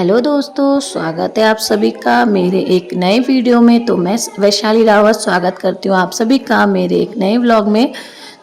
Hello दोस्तों, स्वागत है आप सभी का मेरे एक नए वीडियो में। तो मैं वैशाली रावत स्वागत करती हूँ आप सभी का मेरे एक नए व्लॉग में।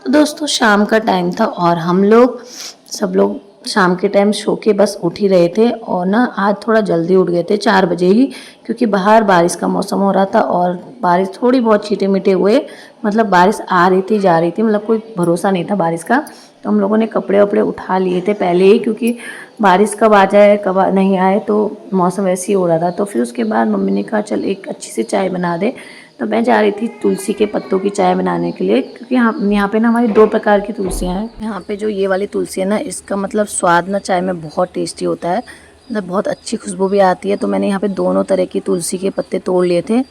तो दोस्तों, शाम का टाइम था और हम लोग सब लोग शाम के टाइम सो के बस उठ ही रहे थे। और ना आज थोड़ा जल्दी उठ गए थे 4 बजे ही, क्योंकि बाहर बारिश का मौसम हो रहा था और बारिश थोड़ी बहुत छींटे मीटे हुए। मतलब बारिश आ रही थी जा रही थी, मतलब कोई भरोसा नहीं था बारिश का। तो हम लोगों ने कपड़े वपड़े उठा लिए थे पहले ही, क्योंकि बारिश कब आ जाए कब नहीं आए, तो मौसम वैसे ही हो रहा था। तो फिर उसके बाद मम्मी ने कहा चल एक अच्छी सी चाय बना दे। तो मैं जा रही थी तुलसी के पत्तों की चाय बनाने के लिए, क्योंकि यहाँ पे ना हमारी 2 प्रकार की तुलसियाँ हैं। यहाँ पे जो ये वाली तुलसी है ना, इसका मतलब स्वाद ना चाय में बहुत टेस्टी होता है, मतलब बहुत अच्छी खुशबू भी आती है। तो मैंने यहाँ पे दोनों तरह की तुलसी के पत्ते तोड़ लिए थे।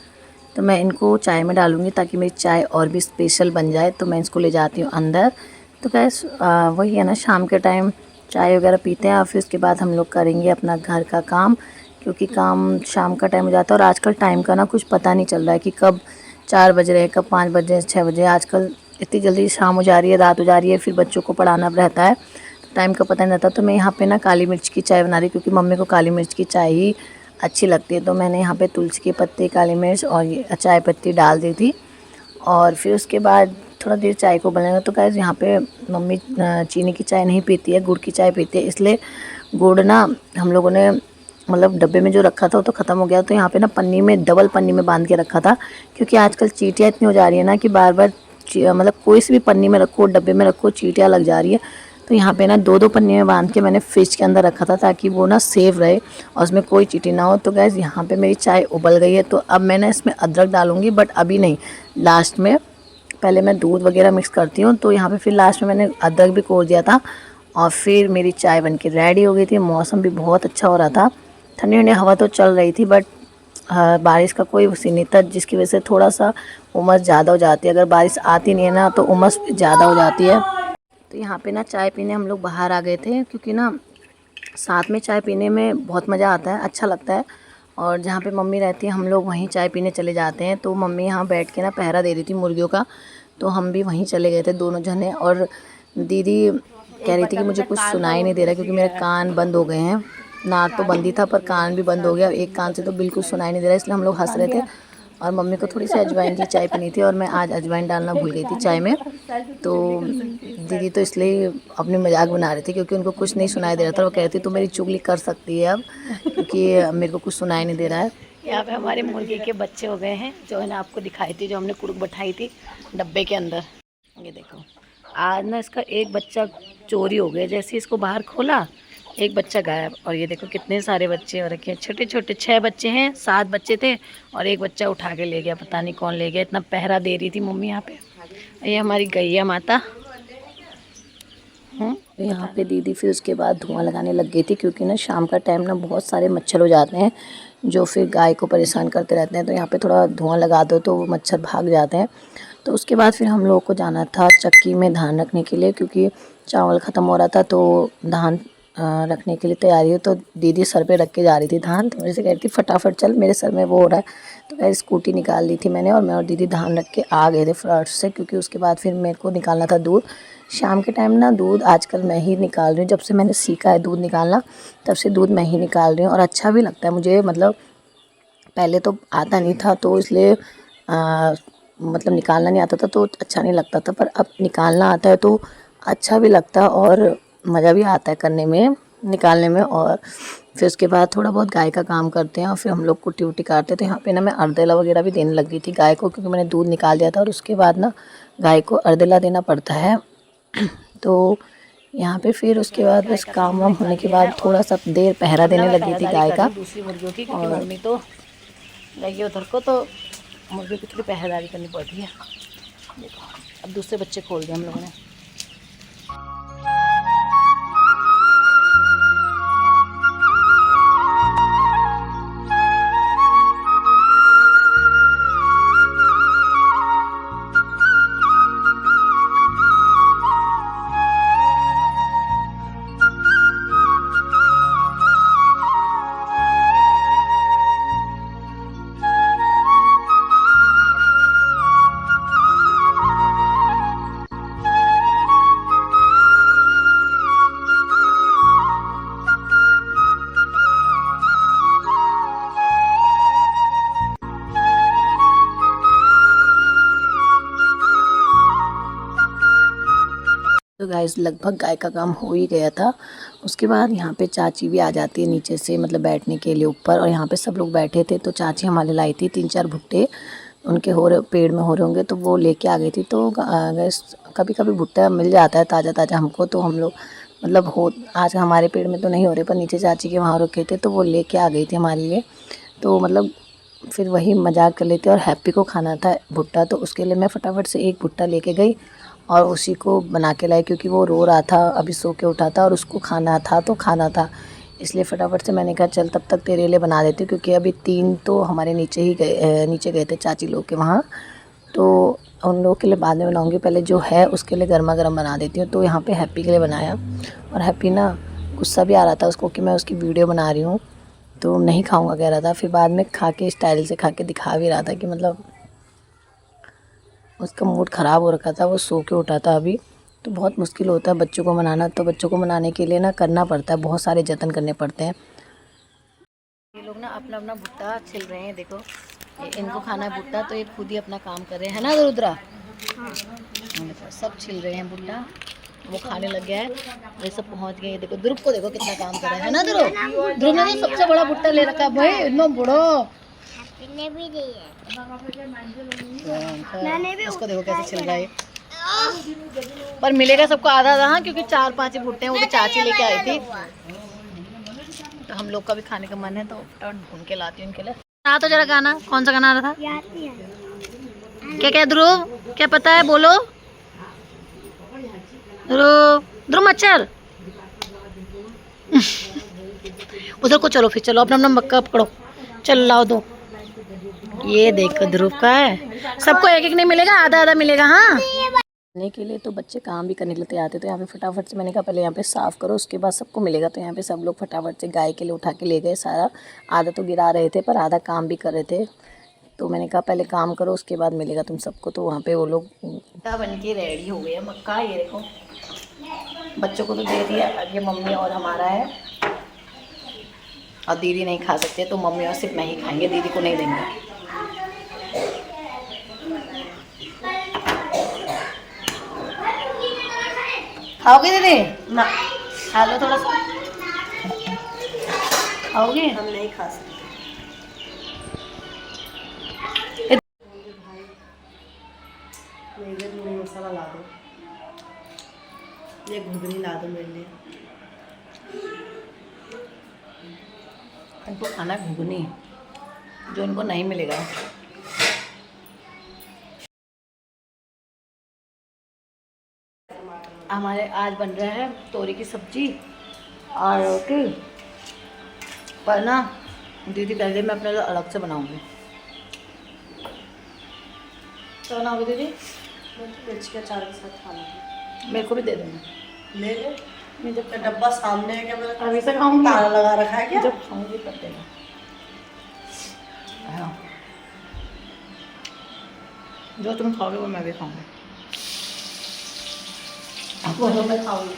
तो मैं इनको चाय में डालूँगी ताकि मेरी चाय और भी स्पेशल बन जाए। तो मैं इसको ले जाती हूँ अंदर। तो गैस वही है ना, शाम के टाइम चाय वगैरह पीते हैं और फिर उसके बाद हम लोग करेंगे अपना घर का काम, क्योंकि काम शाम का टाइम हो जाता है। और आजकल टाइम का ना कुछ पता नहीं चल रहा है कि कब 4 बज रहे हैं, कब 5 बज रहे हैं, 6 बजे। आजकल इतनी जल्दी शाम हो जा रही है, रात हो जा रही है, फिर बच्चों को पढ़ाना रहता है, तो टाइम का पता नहीं रहता। तो मैं यहाँ पे ना काली मिर्च की चाय बना रही हूँ, क्योंकि मम्मी को काली मिर्च की चाय ही अच्छी लगती है। तो मैंने यहाँ पे तुलसी के पत्ते, काली मिर्च और ये चाय पत्ती डाल दी थी। और फिर उसके बाद थोड़ा देर चाय को बनाएंगे। तो गाइस यहाँ पे मम्मी चीनी की चाय नहीं पीती है, गुड़ की चाय पीती है। इसलिए गुड़ ना हम लोगों ने मतलब डब्बे में जो रखा था वो तो ख़त्म हो गया। तो यहाँ पे ना पन्नी में, डबल पन्नी में बांध के रखा था, क्योंकि आजकल चींटियाँ इतनी हो जा रही है ना कि बार बार मतलब कोई सी भी पन्नी में रखो, डब्बे में रखो, चींटियाँ लग जा रही है। तो यहाँ पे ना 2-2 पन्नी में बांध के मैंने फ्रिज के अंदर रखा था, ताकि वो ना सेफ रहे और उसमें कोई चींटी ना हो। तो गैस यहाँ पे मेरी चाय उबल गई है। तो अब मैं ना इसमें अदरक डालूँगी, बट अभी नहीं, लास्ट में। पहले मैं दूध वगैरह मिक्स करती हूँ। तो यहाँ पे फिर लास्ट में मैंने अदरक भी कोड़ दिया था और फिर मेरी चाय बनके रेडी हो गई थी। मौसम भी बहुत अच्छा हो रहा था, ठंडी ठंडी हवा तो चल रही थी, बट बारिश का कोई सीन नहीं था, जिसकी वजह से थोड़ा सा उमस ज़्यादा हो जाती है। अगर बारिश आती नहीं है ना तो उमस ज़्यादा हो जाती है। तो यहाँ पे ना चाय पीने हम लोग बाहर आ गए थे, क्योंकि ना साथ में चाय पीने में बहुत मज़ा आता है, अच्छा लगता है। और जहाँ पे मम्मी रहती है हम लोग वहीं चाय पीने चले जाते हैं। तो मम्मी यहाँ बैठ के ना पहरा दे रही थी मुर्गियों का, तो हम भी वहीं चले गए थे दोनों जने। और दीदी कह रही थी कि मुझे कुछ सुनाई नहीं दे रहा, क्योंकि मेरे कान बंद हो गए हैं। नाक तो बंद ही था पर कान भी बंद हो गया, एक कान से तो बिल्कुल सुनाई नहीं दे रहा, इसलिए हम लोग हंस रहे थे। और मम्मी को थोड़ी सी अजवाइन की चाय पीनी थी, और मैं आज अजवाइन डालना भूल गई थी चाय में। तो दीदी तो इसलिए अपनी मजाक बना रही थी, क्योंकि उनको कुछ नहीं सुनाई दे रहा था। वो कह रही थी तो मेरी चुगली कर सकती है अब, क्योंकि मेरे को कुछ सुनाई नहीं दे रहा है। यहाँ पे हमारे मुर्गी के बच्चे हो गए हैं, जो है ना आपको दिखाई थी, जो हमने कुरुक बैठाई थी डब्बे के अंदर। ये देखो, आज ना इसका एक बच्चा चोरी हो गया। जैसे इसको बाहर खोला, एक बच्चा गायब। और ये देखो कितने सारे बच्चे हो रखे हैं, छोटे छोटे 6 बच्चे हैं, 7 बच्चे थे और एक बच्चा उठा के ले गया, पता नहीं कौन ले गया। इतना पहरा दे रही थी मम्मी यहाँ पे। ये हमारी गैया माता। यहाँ पे दीदी फिर उसके बाद धुआं लगाने लग गई थी, क्योंकि ना शाम का टाइम ना बहुत सारे मच्छर हो जाते हैं, जो फिर गाय को परेशान करते रहते हैं। तो यहाँ पे थोड़ा धुआं लगा दो तो वो मच्छर भाग जाते हैं। तो उसके बाद फिर हम लोगों को जाना था चक्की में धान रखने के लिए, क्योंकि चावल ख़त्म हो रहा था। तो धान रखने के लिए तैयारी हो, तो दीदी सर पे रख के जा रही थी धान। तो मेरे से कह रही थी फटाफट चल, मेरे सर में वो हो रहा है। तो मैं स्कूटी निकाल ली थी मैंने, और मैं और दीदी धान रख के आ गए थे फटाफट से, क्योंकि उसके बाद फिर मेरे को निकालना था दूध। शाम के टाइम ना दूध आजकल मैं ही निकाल रही हूँ, जब से मैंने सीखा है दूध निकालना तब से दूध मैं ही निकाल रही हूँ। और अच्छा भी लगता है मुझे, मतलब पहले तो आता नहीं था तो इसलिए मतलब निकालना नहीं आता था तो अच्छा नहीं लगता था, पर अब निकालना आता है तो अच्छा भी लगता है और मज़ा भी आता है करने में, निकालने में। और फिर उसके बाद थोड़ा बहुत गाय का काम करते हैं और फिर हम लोग कुट्टी उट्टी काटते हैं। तो यहाँ पे ना मैं अर्देला वगैरह भी देने लगी थी गाय को, क्योंकि मैंने दूध निकाल दिया था और उसके बाद ना गाय को अर्देला देना पड़ता है। तो यहाँ पे फिर उसके बाद बस काम वाम होने के बाद थोड़ा सा देर पहरा देने लगी थी गाय का दूसरी मुर्गियों की, क्योंकि मम्मी तो गई उधर को, तो मुर्गियों की थोड़ी पहरेदारी करनी पड़ती है। देखो अब दूसरे बच्चे खोल दिए हम लोगों ने। गाइस लगभग गाय का काम हो ही गया था। उसके बाद यहाँ पे चाची भी आ जाती है नीचे से, मतलब बैठने के लिए ऊपर, और यहाँ पे सब लोग बैठे थे तो चाची हमारे लाई थी 3-4 भुट्टे, उनके हो रहे पेड़ में हो रहे होंगे तो वो लेके आ गई थी। तो गैस कभी कभी भुट्टा मिल जाता है ताज़ा ताज़ा हमको, तो हम लोग मतलब हो आज हमारे पेड़ में तो नहीं हो रहे पर नीचे चाची के वहाँ रखे थे तो वो लेके आ गई थी हमारे लिए। तो मतलब फिर वही मजाक कर लेते। और हैप्पी को खाना था भुट्टा, तो उसके लिए मैं फटाफट से एक भुट्टा लेके गई और उसी को बना के लाई, क्योंकि वो रो रहा था, अभी सो के उठा था और उसको खाना था तो खाना था, इसलिए फटाफट से मैंने कहा चल तब तक तेरे लिए बना देती हूँ, क्योंकि अभी 3 तो हमारे नीचे गए थे चाची लोग के वहाँ, तो उन लोगों के लिए बाद में बनाऊँगी, पहले जो है उसके लिए गर्मा गर्म बना देती हूँ। तो यहाँ पे हैप्पी के लिए बनाया, और हैप्पी ना गुस्सा भी आ रहा था उसको कि मैं उसकी वीडियो बना रही हूँ तो नहीं खाऊंगा कह रहा था। फिर बाद में खा के स्टाइल से खा के दिखा भी रहा था कि मतलब उसका मूड ख़राब हो रखा था, वो सो के उठा था अभी। तो बहुत मुश्किल होता है बच्चों को मनाना, तो बच्चों को मनाने के लिए ना करना पड़ता है, बहुत सारे जतन करने पड़ते हैं। ये लोग ना अपना अपना भुट्टा छिल रहे हैं, देखो इनको खाना है भुट्टा तो ये खुद ही अपना काम कर रहे हैं, है ना रुद्रा? हाँ। सब छिल रहे हैं भुट्टा, वो खाने लग गया है, ये सब पहुंच गए। देखो ध्रुव को देखो कितना काम कर रहा है ना ध्रुव? ध्रुव ने तो सबसे बड़ा भुट्टा ले रखा है भाई, इतना बड़ा ने भी दी है। मैंने भी उसको देखो कैसे छिल रहा है, पर मिलेगा सबको आधा आधा, हाँ, क्योंकि 4-5 भुट्टे हैं, वो भी चाची लेके आई थी, तो हम लोग का भी खाने का मन है तो ढूंढ के लाती हूँ उनके लिए। आ तो जरा गाना, कौन सा गाना आ रहा था? क्या क्या ध्रुव, क्या पता है बोलो? ध्रुव ध्रुव मच्छर उधर को चलो, फिर चलो अपना अपना मक्का पकड़ो, चल लाओ दो। ये देखो ध्रुव का है, सबको एक एक नहीं मिलेगा, आधा आधा मिलेगा। हाँ खाने के लिए तो बच्चे काम भी करने के लिए तैयार थे, तो यहाँ पे फटाफट से मैंने कहा पहले यहाँ पे साफ़ करो उसके बाद सबको मिलेगा। तो यहाँ पे सब लोग फटाफट से गाय के लिए उठा के ले गए सारा, आधा तो गिरा रहे थे पर आधा काम भी कर रहे थे, तो मैंने कहा पहले काम करो उसके बाद मिलेगा तुम सबको। तो वहाँ पे वो लोग बन के रेडी हो गए मक्का, ये देखो बच्चों को तो दे दिया, अब ये मम्मी और हमारा है, और दीदी नहीं खा सकते तो मम्मी और सिर्फ मैं ही खाएंगे, दीदी को नहीं देंगे। खाओगे दीदी? ना खा लो थोड़ा सा, खाओगे? हम नहीं खा सकते। मसाला ला दो, ये घुगनी ला दो मेरे लिए, इनको खाना घुगनी जो इनको नहीं मिलेगा। हमारे आज बन रहा है तोरी की सब्जी और रोटी, पर ना दीदी कह रही मैं अपने लिए अलग से बनाऊंगी। तो बनाओगे दीदी? मिर्च के अचार के साथ खाना, मेरे को भी दे देना। ले ले, मैं जब डब्बा सामने है क्या, मैं अभी से खाऊंगी, ताला लगा रखा है क्या? जब खाऊंगी तब देना। हाँ जो तुम खाओगे वो मैं भी खाऊंगी, वो मैं खाऊंगी,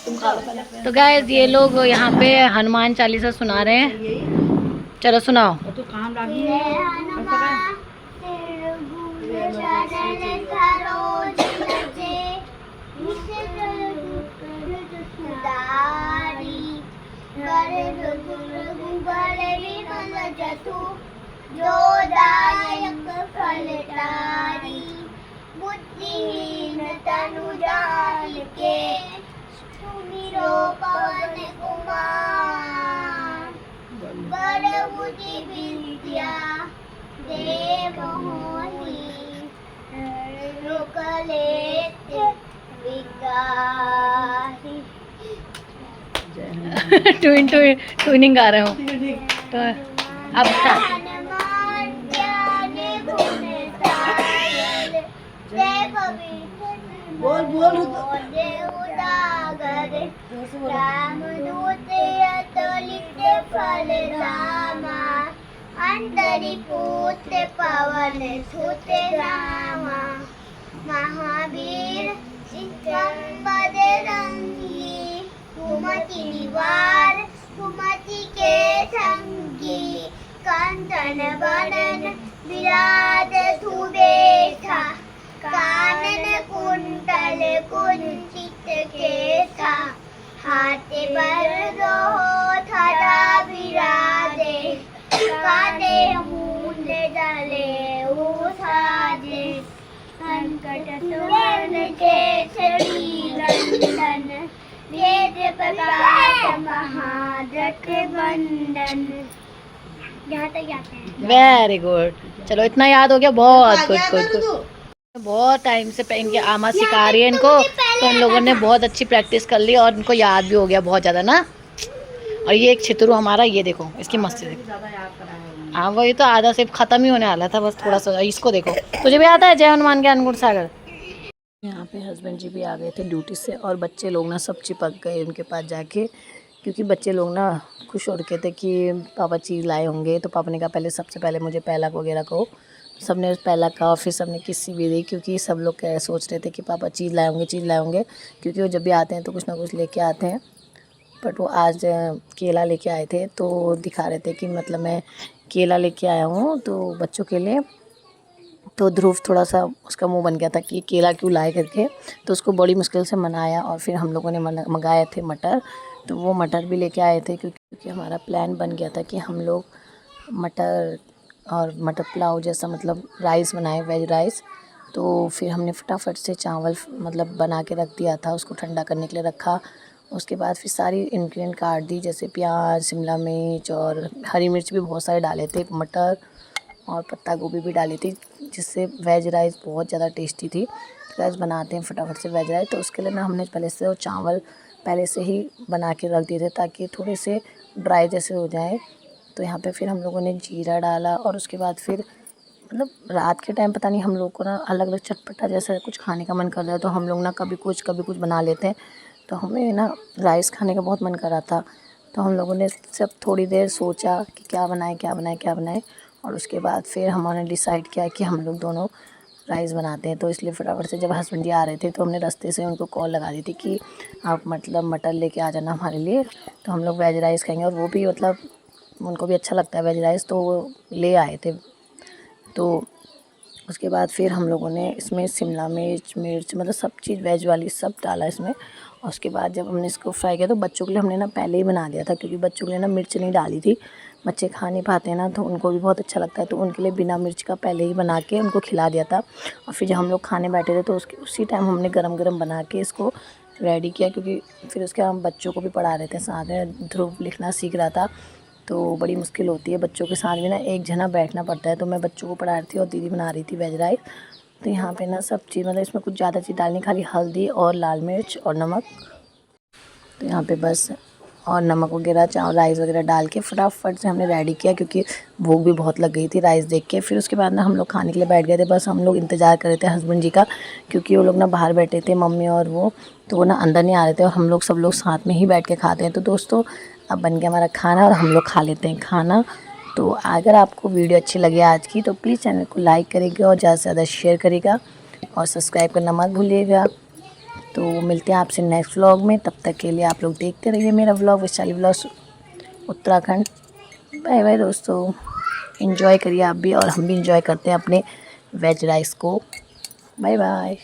तुम खा लो। तो गाइस ये लोग यहाँ पे हनुमान चालीसा सुना रहे हैं, चलो सुनाओ। तो काम बुद्धिहीन तनु जान के सुमिरो पवन कुमार, बड़ बुद्धि विद्या देव मोहि, लोक लेते विगाहि। ट्विनिंग गा रहे हो तो अब बोल बोल राम दूते अतुलित फल रामा, अंतरि पुत्र पवन सुत रामा, महावीर विक्रम बजरंगी, सुमति निवार सुमति के संगी, कंचन बदन विराज सुबेसा, कानन कुंडल कुंचित केसा हाथे पर दो थड़ा विराजे कांधे मूंद डाले साजे संकट सुवन केसरी नंदन वेद प्रकाश महाजट बंदन। यहाँ तक जाते हैं। वेरी गुड, चलो इतना याद हो गया, बहुत गुड गुड गुड। बहुत टाइम से इनके आमा सिखा रही है इनको, तो इन लोगों ने बहुत अच्छी प्रैक्टिस कर ली और इनको याद भी हो गया बहुत ज़्यादा ना। और ये एक छितरू हमारा, ये देखो इसकी मस्ती देखो। हाँ वही तो, आधा से ख़त्म ही होने वाला था, बस थोड़ा सा। इसको देखो, तुझे भी आता है जय हनुमान ज्ञान गुण सागर। यहाँ पे हस्बैंड जी भी आ गए थे ड्यूटी से और बच्चे लोग ना सब चिपक गए उनके पास जाके, क्योंकि बच्चे लोग ना खुश हो रखे थे कि पापा चीज़ लाए होंगे। तो पापा ने कहा पहले सबसे पहले मुझे पैलक वगैरह को, सब ने पैलक का और फिर सब ने किस्सी भी दी, क्योंकि सब लोग क्या सोच रहे थे कि पापा चीज़ लाए होंगे, चीज़ लाए होंगे, क्योंकि वो जब भी आते हैं तो कुछ ना कुछ लेके आते हैं। बट वो आज केला लेके आए थे, तो दिखा रहे थे कि मतलब मैं केला लेके आया हूँ तो बच्चों के लिए। तो ध्रुव थोड़ा सा उसका मुंह बन गया था कि केला क्यों लाए करके, तो उसको बड़ी मुश्किल से मनाया। और फिर हम लोगों ने मंगाए थे मटर, तो वो मटर भी लेके आए थे, क्योंकि हमारा प्लान बन गया था कि हम लोग मटर और मटर पुलाव जैसा मतलब राइस बनाए, वेज राइस। तो फिर हमने फटाफट से चावल मतलब बना के रख दिया था, उसको ठंडा करने के लिए रखा। उसके बाद फिर सारी इंग्रेडिएंट काट दी, जैसे प्याज, शिमला मिर्च और हरी मिर्च भी बहुत सारे डाले थे, मटर और पत्ता गोभी भी डाली थी, जिससे वेज राइस बहुत ज़्यादा टेस्टी थी। तो राइस बनाते हैं फटाफट से वेज राइस, तो उसके लिए ना हमने पहले से वो चावल पहले से ही बना के रख दिए थे ताकि थोड़े से ड्राई जैसे हो जाए। तो यहाँ पे फिर हम लोगों ने जीरा डाला और उसके बाद फिर मतलब रात के टाइम पता नहीं हम लोग को ना अलग अलग चटपटा जैसा कुछ खाने का मन कर रहा है, तो हम लोग ना कभी कुछ बना लेते हैं। तो हमें ना राइस खाने का बहुत मन कर रहा था, तो हम लोगों ने सब थोड़ी देर सोचा कि क्या बनाएं क्या बनाएं क्या बनाएं, और उसके बाद फिर हमने डिसाइड किया कि हम लोग दोनों राइस बनाते हैं। तो इसलिए फटाफट से जब हस्बैंड जी आ रहे थे तो हमने रास्ते से उनको कॉल लगा दी थी कि आप मतलब मटर लेके आ जाना हमारे लिए, तो हम लोग वेज राइस खाएंगे। और वो भी मतलब उनको भी अच्छा लगता है वेज राइस, तो वो ले आए थे। तो उसके बाद फिर हम लोगों ने इसमें शिमला मिर्च मतलब सब चीज़ वेज वाली सब डाला इसमें। और उसके बाद जब हमने इसको फ्राई किया तो बच्चों के लिए हमने ना पहले ही बना दिया था, क्योंकि बच्चों के लिए ना मिर्च नहीं डाली थी। बच्चे खा नहीं पाते हैं ना, तो उनको भी बहुत अच्छा लगता है, तो उनके लिए बिना मिर्च का पहले ही बना के उनको खिला दिया था। और फिर जब हम लोग खाने बैठे थे तो उसी टाइम हमने गरम बना के इसको रेडी किया, क्योंकि फिर उसके हम बच्चों को भी पढ़ा रहे थे साथ में। ध्रुव लिखना सीख रहा था, तो बड़ी मुश्किल होती है बच्चों के साथ में ना, एक जना बैठना पड़ता है। तो मैं बच्चों को पढ़ा रही थी और दीदी बना रही थी वेज राइस। तो यहाँ पे ना सब चीज़ मतलब इसमें कुछ ज़्यादा चीज़ डालनी, खाली हल्दी और लाल मिर्च और नमक। तो यहाँ पे बस और नमक वगैरह चावल राइस वगैरह डाल के फटाफट से हमने रेडी किया, क्योंकि भूख भी बहुत लग गई थी राइस देख के। फिर उसके बाद ना हम लोग खाने के लिए बैठ गए थे, बस हम लोग इंतज़ार कर रहे थे हस्बैंड जी का, क्योंकि वो लोग ना बाहर बैठे थे मम्मी और वो, तो वो ना अंदर नहीं आ रहे थे और हम लोग सब लोग साथ में ही बैठ के खाते हैं। तो दोस्तों अब बन गया हमारा खाना और हम लोग खा लेते हैं खाना। तो अगर आपको वीडियो अच्छी लगे आज की तो प्लीज़ चैनल को लाइक करिएगा और ज़्यादा से ज़्यादा शेयर करिएगा और सब्सक्राइब करना मत भूलिएगा। तो मिलते हैं आपसे नेक्स्ट व्लॉग में, तब तक के लिए आप लोग देखते रहिए मेरा vlog Vaishali vlogs Uttarakhand. Bye bye दोस्तों, एंजॉय करिए आप भी और हम भी एंजॉय करते हैं अपने वेज राइस को। Bye bye.